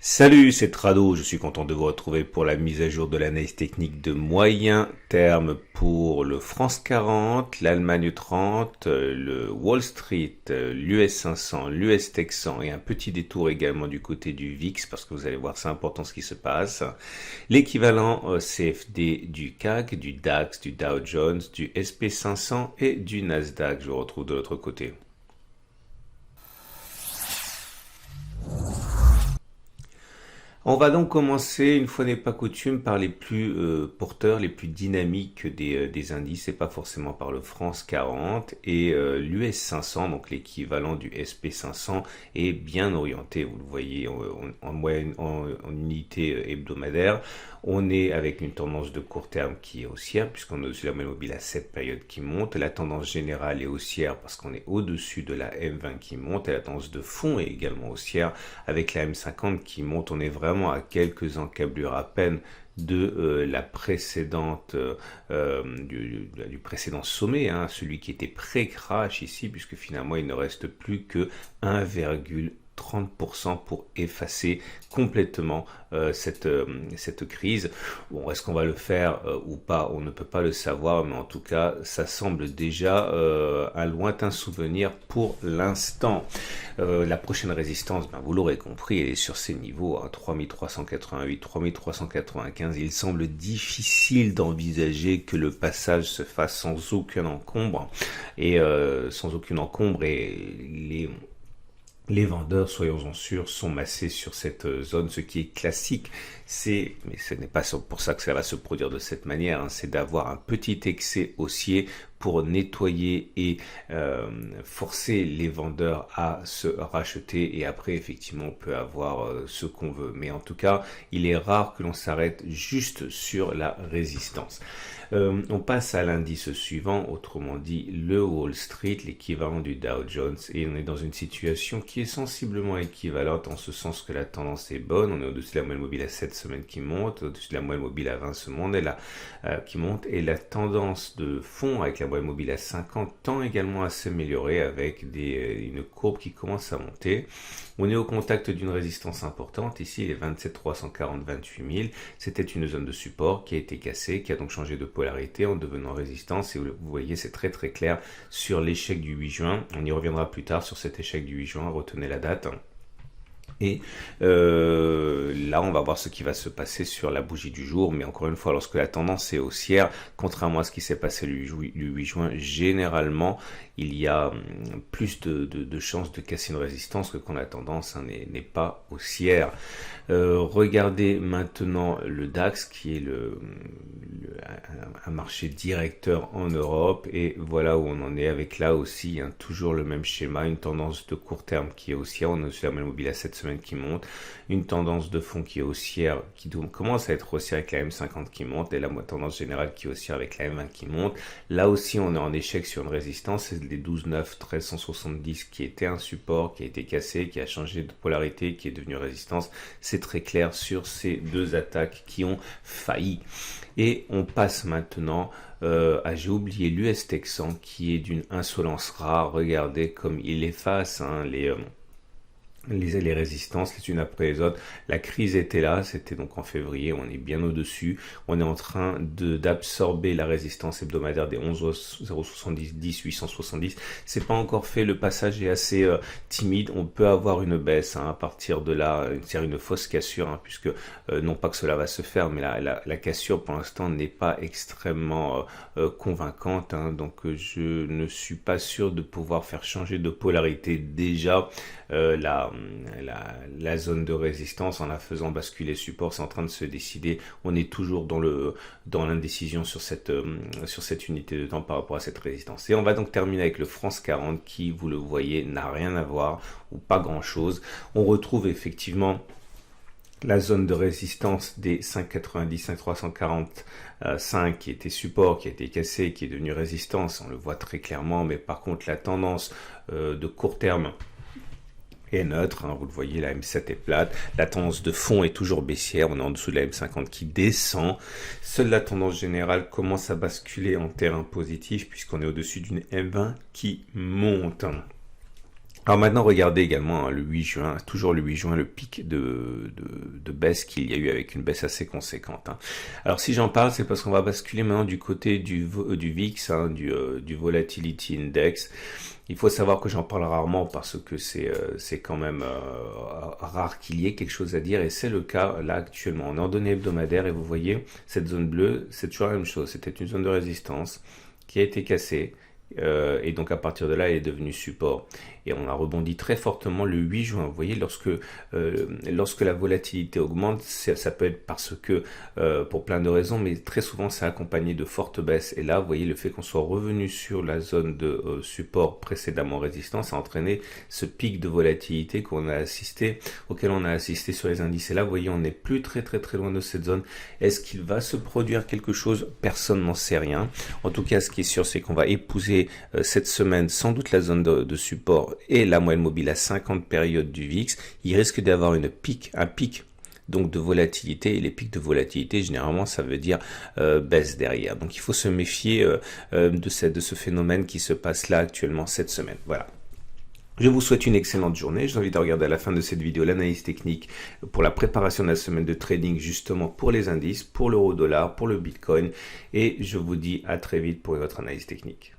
Salut, c'est Trado, je suis content de vous retrouver pour la mise à jour de l'analyse technique de moyen terme pour le France 40, l'Allemagne 30, le Wall Street, l'US 500, l'US Texan et un petit détour également du côté du VIX parce que vous allez voir c'est important ce qui se passe. L'équivalent CFD du CAC, du DAX, du Dow Jones, du SP 500 et du Nasdaq, je vous retrouve de l'autre côté. On va donc commencer, une fois n'est pas coutume, par les plus porteurs, les plus dynamiques des indices, et pas forcément par le France 40 et l'US 500, donc l'équivalent du SP 500, est bien orienté, vous le voyez en moyenne, en unité hebdomadaire. On est avec une tendance de court terme qui est haussière, puisqu'on est au-dessus de la moyenne mobile à 7 périodes qui monte. La tendance générale est haussière parce qu'on est au-dessus de la M20 qui monte, et la tendance de fond est également haussière avec la M50 qui monte. On est vraiment à quelques encablures à peine de la précédente du précédent sommet, hein, celui qui était pré-crash ici, puisque finalement il ne reste plus que 1,30% pour effacer complètement cette crise. Bon, est-ce qu'on va le faire ou pas? On ne peut pas le savoir, mais en tout cas, ça semble déjà un lointain souvenir pour l'instant. La prochaine résistance, vous l'aurez compris, elle est sur ces niveaux, hein, 3388, 3395. Il semble difficile d'envisager que le passage se fasse sans aucun encombre, et les vendeurs, soyons-en sûrs, sont massés sur cette zone, ce qui est classique. Mais ce n'est pas pour ça que ça va se produire de cette manière, hein, c'est d'avoir un petit excès haussier pour nettoyer et forcer les vendeurs à se racheter, et après effectivement on peut avoir ce qu'on veut. Mais en tout cas, il est rare que l'on s'arrête juste sur la résistance. On passe à l'indice suivant, autrement dit le Wall Street, l'équivalent du Dow Jones, et on est dans une situation qui est sensiblement équivalente en ce sens que la tendance est bonne. On est au-dessus de la moyenne mobile à 7 semaines qui monte, au-dessus de la moyenne mobile à 20 semaines qui monte, et la tendance de fond avec la moyenne mobile à 50 tend également à s'améliorer avec une courbe qui commence à monter. On est au contact d'une résistance importante, ici les 27 340, 28 000, c'était une zone de support qui a été cassée, qui a donc changé de polarité en devenant résistance, et vous voyez c'est très très clair sur l'échec du 8 juin, on y reviendra plus tard sur cet échec du 8 juin, retenez la date. Et là, on va voir ce qui va se passer sur la bougie du jour. Mais encore une fois, lorsque la tendance est haussière, contrairement à ce qui s'est passé le 8 juin, généralement, il y a plus de chances de casser une résistance que quand la tendance n'est pas haussière. Regardez maintenant le DAX, qui est un marché directeur en Europe, et voilà où on en est avec là aussi toujours le même schéma, une tendance de court terme qui est haussière, on est sur la moyenne mobile à 7 semaines qui monte, une tendance de fond qui est haussière, qui commence à être haussière avec la M50 qui monte, et la tendance générale qui est haussière avec la M20 qui monte. Là aussi on est en échec sur une résistance, c'est les 12,9 1370 qui était un support, qui a été cassé, qui a changé de polarité, qui est devenu résistance. C'est très clair sur ces deux attaques qui ont failli. Et on passe maintenant j'ai oublié l'US Texan, qui est d'une insolence rare. Regardez comme il efface les résistances les unes après les autres. La crise était là, c'était donc en février, on est bien au-dessus. On est en train d'absorber la résistance hebdomadaire des 11,070, 870. C'est pas encore fait, le passage est assez timide. On peut avoir une baisse à partir de là, c'est une fausse cassure, puisque non pas que cela va se faire, mais la cassure pour l'instant n'est pas extrêmement convaincante, donc je ne suis pas sûr de pouvoir faire changer de polarité déjà la zone de résistance en la faisant basculer support. C'est en train de se décider. On est toujours dans l'indécision sur cette unité de temps par rapport à cette résistance. Et on va donc terminer avec le France 40 qui, vous le voyez, n'a rien à voir ou pas grand chose. On retrouve effectivement la zone de résistance des 5,90, 5,345 qui était support, qui a été cassé, qui est devenu résistance. On le voit très clairement, mais par contre la tendance de court terme est neutre, vous le voyez, la M7 est plate, la tendance de fond est toujours baissière, on est en dessous de la M50 qui descend, seule la tendance générale commence à basculer en terrain positif puisqu'on est au-dessus d'une M20 qui monte. Alors maintenant, regardez également hein, le 8 juin, toujours le 8 juin, le pic de baisse qu'il y a eu avec une baisse assez conséquente. Hein. Alors si j'en parle, c'est parce qu'on va basculer maintenant du côté du VIX, hein, du Volatility Index. Il faut savoir que j'en parle rarement parce que c'est quand même rare qu'il y ait quelque chose à dire et c'est le cas là actuellement. On est en données hebdomadaires et vous voyez cette zone bleue, c'est toujours la même chose. C'était une zone de résistance qui a été cassée. Et donc à partir de là, elle est devenue support. Et on a rebondi très fortement le 8 juin. Vous voyez, lorsque la volatilité augmente, ça peut être parce que, pour plein de raisons, mais très souvent c'est accompagné de fortes baisses. Et là, vous voyez, le fait qu'on soit revenu sur la zone de support précédemment résistance a entraîné ce pic de volatilité auquel on a assisté sur les indices. Et là, vous voyez, on n'est plus très loin de cette zone. Est-ce qu'il va se produire quelque chose? Personne n'en sait rien. En tout cas, ce qui est sûr, c'est qu'on va épouser cette semaine sans doute la zone de support et la moyenne mobile à 50 périodes du VIX. Il risque d'y avoir un pic donc de volatilité, et les pics de volatilité généralement ça veut dire baisse derrière. Donc il faut se méfier de ce phénomène qui se passe là actuellement cette semaine. Voilà. Je vous souhaite une excellente journée. Je vous invite à regarder à la fin de cette vidéo l'analyse technique pour la préparation de la semaine de trading justement pour les indices, pour l'euro-dollar, pour le Bitcoin. Et je vous dis à très vite pour une autre analyse technique.